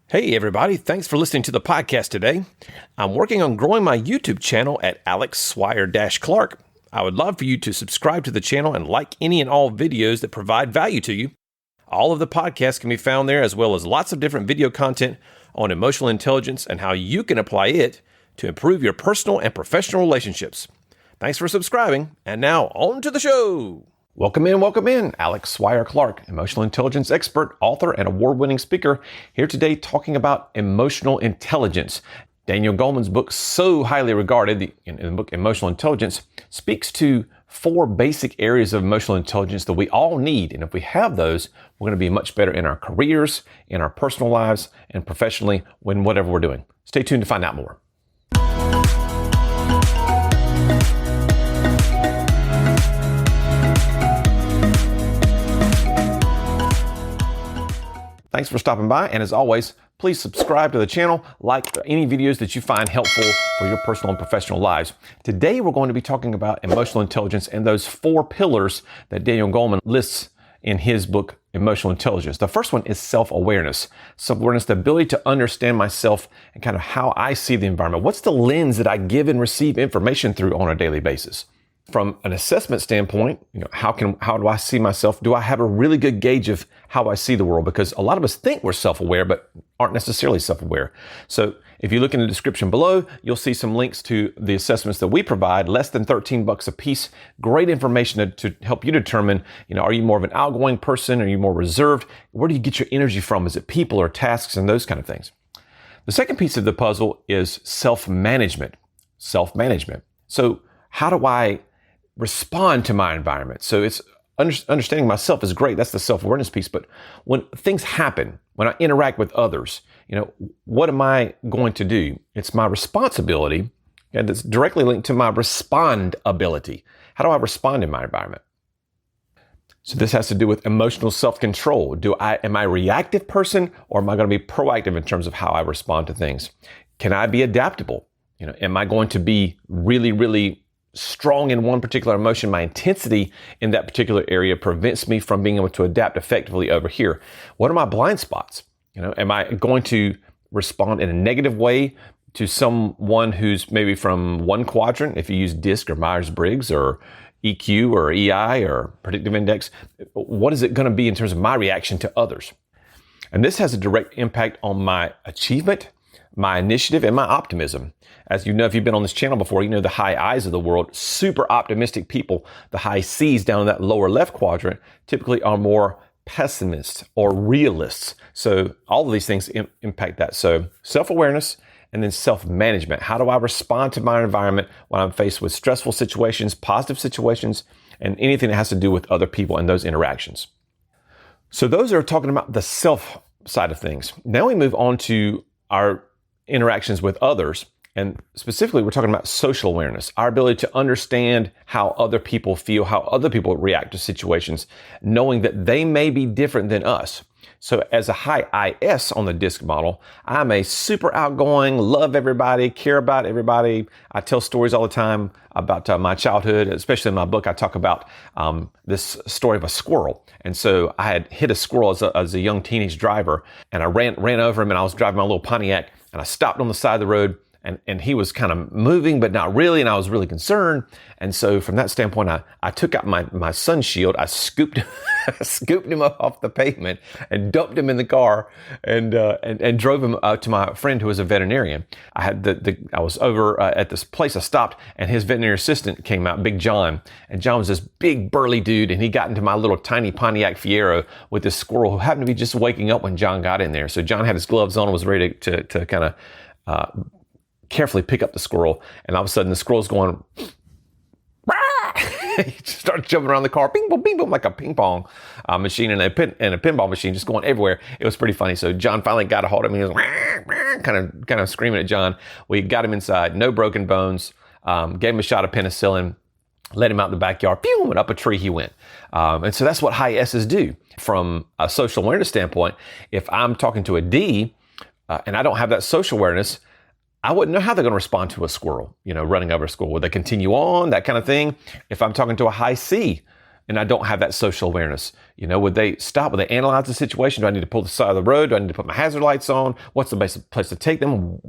Hey everybody, thanks for listening to the podcast today. I'm working on growing my YouTube channel at Alex Swire-Clark. I would love for you to subscribe to the channel and like any and all videos that provide value to you. All of the podcasts can be found there, as well as lots of different video content on emotional intelligence and how you can apply it to improve your personal and professional relationships. Thanks for subscribing, and now on to the show. Welcome in. Alex Swire-Clark, emotional intelligence expert, author, and award-winning speaker, here today talking about emotional intelligence. Daniel Goleman's book, so highly regarded, in the book Emotional Intelligence, speaks to 4 basic areas of emotional intelligence that we all need. And if we have those, we're going to be much better in our careers, in our personal lives, and professionally when whatever we're doing. Stay tuned to find out more. Thanks for stopping by, and as always, please subscribe to the channel, like any videos that you find helpful for your personal and professional lives. Today, we're going to be talking about emotional intelligence and those 4 pillars that Daniel Goleman lists in his book, Emotional Intelligence. The first one is self-awareness. Self-awareness, the ability to understand myself and kind of how I see the environment. What's the lens that I give and receive information through on a daily basis? From an assessment standpoint, how do I see myself? Do I have a really good gauge of how I see the world? Because a lot of us think we're self-aware, but aren't necessarily self-aware. So if you look in the description below, you'll see some links to the assessments that we provide, less than $13 a piece. Great information to help you determine, are you more of an outgoing person? Are you more reserved? Where do you get your energy from? Is it people or tasks and those kind of things? The second piece of the puzzle is self-management. So how do I respond to my environment? So it's understanding myself is great. That's the self-awareness piece. But when things happen, when I interact with others, what am I going to do? It's my responsibility, and it's directly linked to my respond ability. How do I respond in my environment? So this has to do with emotional self-control. Am I a reactive person, or am I going to be proactive in terms of how I respond to things? Can I be adaptable? Am I going to be really strong in one particular emotion? My intensity in that particular area prevents me from being able to adapt effectively over here. What are my blind spots? Am I going to respond in a negative way to someone who's maybe from one quadrant, if you use DISC or Myers-Briggs or EQ or EI or predictive index? What is it going to be in terms of my reaction to others? And this has a direct impact on my achievement, my initiative, and my optimism. As you know, if you've been on this channel before, the high I's of the world, super optimistic people, the high C's down in that lower left quadrant, typically are more pessimists or realists. So all of these things impact that. So self-awareness and then self-management. How do I respond to my environment when I'm faced with stressful situations, positive situations, and anything that has to do with other people and those interactions? So those are talking about the self side of things. Now we move on to our interactions with others. And specifically, we're talking about social awareness, our ability to understand how other people feel, how other people react to situations, knowing that they may be different than us. So as a high IS on the DISC model, I'm a super outgoing, love everybody, care about everybody. I tell stories all the time about my childhood, especially in my book. I talk about this story of a squirrel. And so I had hit a squirrel as a young teenage driver, and I ran over him, and I was driving my little Pontiac, and I stopped on the side of the road. And he was kind of moving, but not really. And I was really concerned. And so from that standpoint, I took out my sun shield. I scooped him up off the pavement and dumped him in the car and drove him to my friend who was a veterinarian. I was over at this place I stopped, and his veterinary assistant came out, Big John. And John was this big burly dude. And he got into my little tiny Pontiac Fiero with this squirrel who happened to be just waking up when John got in there. So John had his gloves on and was ready to kind of carefully pick up the squirrel, and all of a sudden the squirrel's going, he started jumping around the car, bing boom, like a ping pong machine and a pinball machine, just going everywhere. It was pretty funny. So John finally got a hold of him. He was kind of screaming at John. We got him inside, no broken bones. Gave him a shot of penicillin, let him out in the backyard, pew, and up a tree he went. And so that's what high S's do. From a social awareness standpoint, if I'm talking to a D and I don't have that social awareness, I wouldn't know how they're going to respond to a squirrel, running over a squirrel. Would they continue on, that kind of thing? If I'm talking to a high C, and I don't have that social awareness. Would they stop? Would they analyze the situation? Do I need to pull the side of the road? Do I need to put my hazard lights on? What's the best place to take them?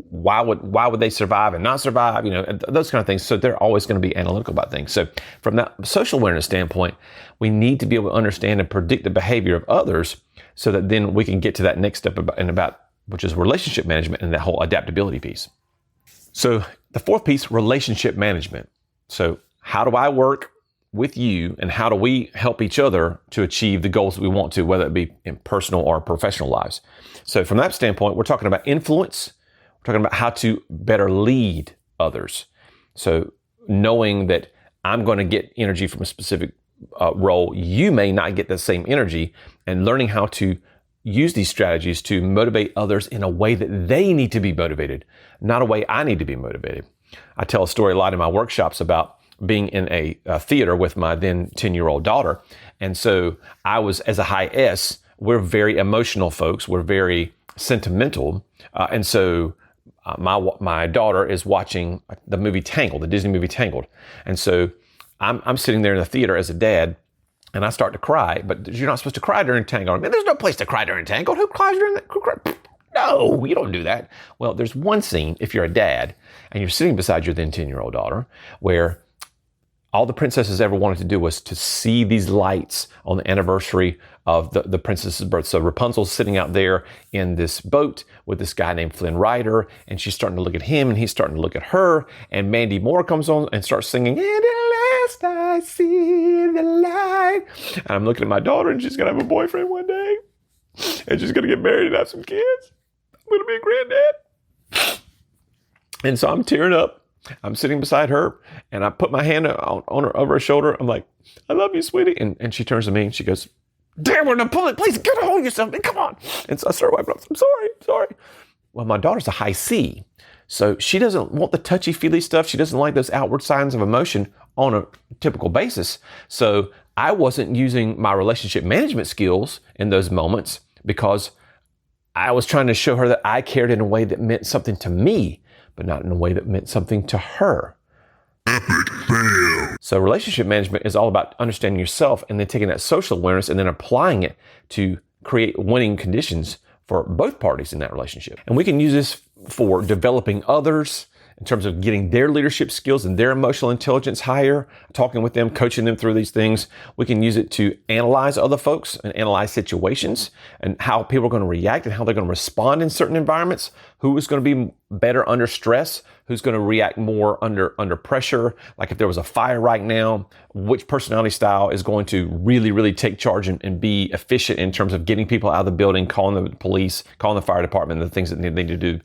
Why would they survive and not survive? Those kind of things. So they're always going to be analytical about things. So from that social awareness standpoint, we need to be able to understand and predict the behavior of others so that then we can get to that next step which is relationship management and that whole adaptability piece. So the fourth piece, relationship management. So how do I work with you and how do we help each other to achieve the goals that we want to, whether it be in personal or professional lives? So from that standpoint, we're talking about influence. We're talking about how to better lead others. So knowing that I'm going to get energy from a specific role, you may not get the same energy, and learning how to use these strategies to motivate others in a way that they need to be motivated, not a way I need to be motivated. I tell a story a lot in my workshops about being in a theater with my then 10-year-old daughter. And so I was, as a high S, we're very emotional folks. We're very sentimental. And so my daughter is watching the movie Tangled, the Disney movie Tangled. And so I'm sitting there in the theater as a dad, and I start to cry, but you're not supposed to cry during Tangled. Man, there's no place to cry during Tangled. Who cries during that? No, you don't do that. Well, there's one scene, if you're a dad, and you're sitting beside your then 10-year-old daughter, where all the princesses ever wanted to do was to see these lights on the anniversary of the princess's birth. So Rapunzel's sitting out there in this boat with this guy named Flynn Rider, and she's starting to look at him, and he's starting to look at her, and Mandy Moore comes on and starts singing, "And at last I see the light." And I'm looking at my daughter, and she's going to have a boyfriend one day, and she's going to get married and have some kids. I'm going to be a granddad. And so I'm tearing up. I'm sitting beside her, and I put my hand on her, over her shoulder. I'm like, "I love you, sweetie." And she turns to me and she goes, "Damn, we're not pulling. Please get a hold of yourself. Come on." And so I start wiping off. I'm sorry. Well, my daughter's a high C, so she doesn't want the touchy-feely stuff. She doesn't like those outward signs of emotion on a typical basis. So I wasn't using my relationship management skills in those moments because I was trying to show her that I cared in a way that meant something to me, but not in a way that meant something to her. Epic fail. So relationship management is all about understanding yourself and then taking that social awareness and then applying it to create winning conditions for both parties in that relationship. And we can use this for developing others in terms of getting their leadership skills and their emotional intelligence higher, talking with them, coaching them through these things. We can use it to analyze other folks and analyze situations and how people are going to react and how they're going to respond in certain environments. Who is going to be better under stress? Who's going to react more under pressure? Like if there was a fire right now, which personality style is going to really, really take charge and be efficient in terms of getting people out of the building, calling the police, calling the fire department, and the things that they need to do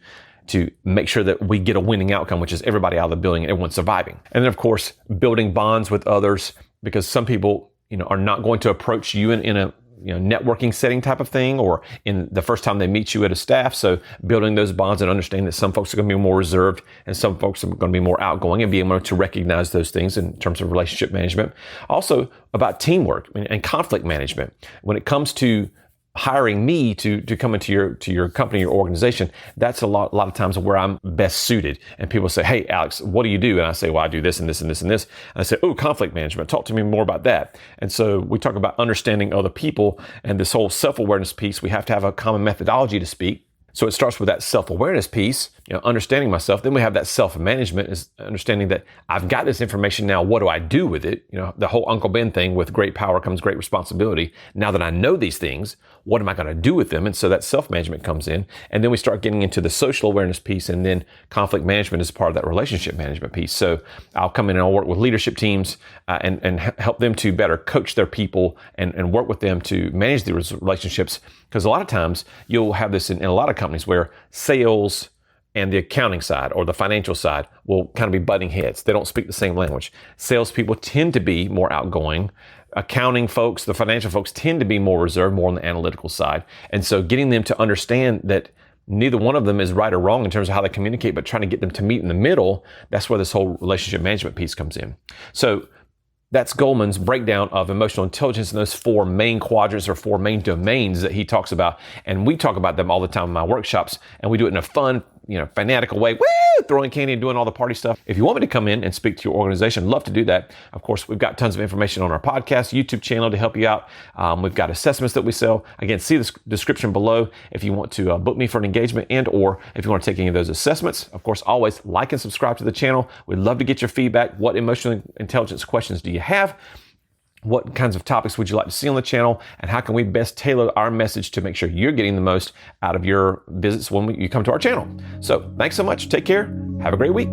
to make sure that we get a winning outcome, which is everybody out of the building and everyone's surviving. And then, of course, building bonds with others, because some people, are not going to approach you in a networking setting type of thing, or in the first time they meet you at a staff. So building those bonds and understanding that some folks are going to be more reserved and some folks are going to be more outgoing, and being able to recognize those things in terms of relationship management. Also about teamwork and conflict management. When it comes to hiring me to come into your company, your organization, that's a lot of times where I'm best suited. And people say, "Hey, Alex, what do you do?" And I say, "Well, I do this and this and this and this." And I say, "Oh, conflict management. Talk to me more about that." And so we talk about understanding other people and this whole self-awareness piece. We have to have a common methodology to speak. So it starts with that self-awareness piece, understanding myself. Then we have that self-management, is understanding that I've got this information now. What do I do with it? The whole Uncle Ben thing, with great power comes great responsibility. Now that I know these things, what am I going to do with them? And so that self-management comes in. And then we start getting into the social awareness piece, and then conflict management is part of that relationship management piece. So I'll come in and I'll work with leadership teams and help them to better coach their people and work with them to manage the relationships. Because a lot of times you'll have this in a lot of companies where sales and the accounting side or the financial side will kind of be butting heads. They don't speak the same language. Salespeople tend to be more outgoing. Accounting folks, the financial folks, tend to be more reserved, more on the analytical side. And so getting them to understand that neither one of them is right or wrong in terms of how they communicate, but trying to get them to meet in the middle, that's where this whole relationship management piece comes in. So that's Goleman's breakdown of emotional intelligence in those four main quadrants or four main domains that he talks about. And we talk about them all the time in my workshops, and we do it in a fun, fanatical way, woo, throwing candy and doing all the party stuff. If you want me to come in and speak to your organization, love to do that. Of course, we've got tons of information on our podcast, YouTube channel to help you out. We've got assessments that we sell. Again, see the description below if you want to book me for an engagement and or if you want to take any of those assessments. Of course, always like and subscribe to the channel. We'd love to get your feedback. What emotional intelligence questions do you have? What kinds of topics would you like to see on the channel? And how can we best tailor our message to make sure you're getting the most out of your visits when you come to our channel? So thanks so much. Take care. Have a great week.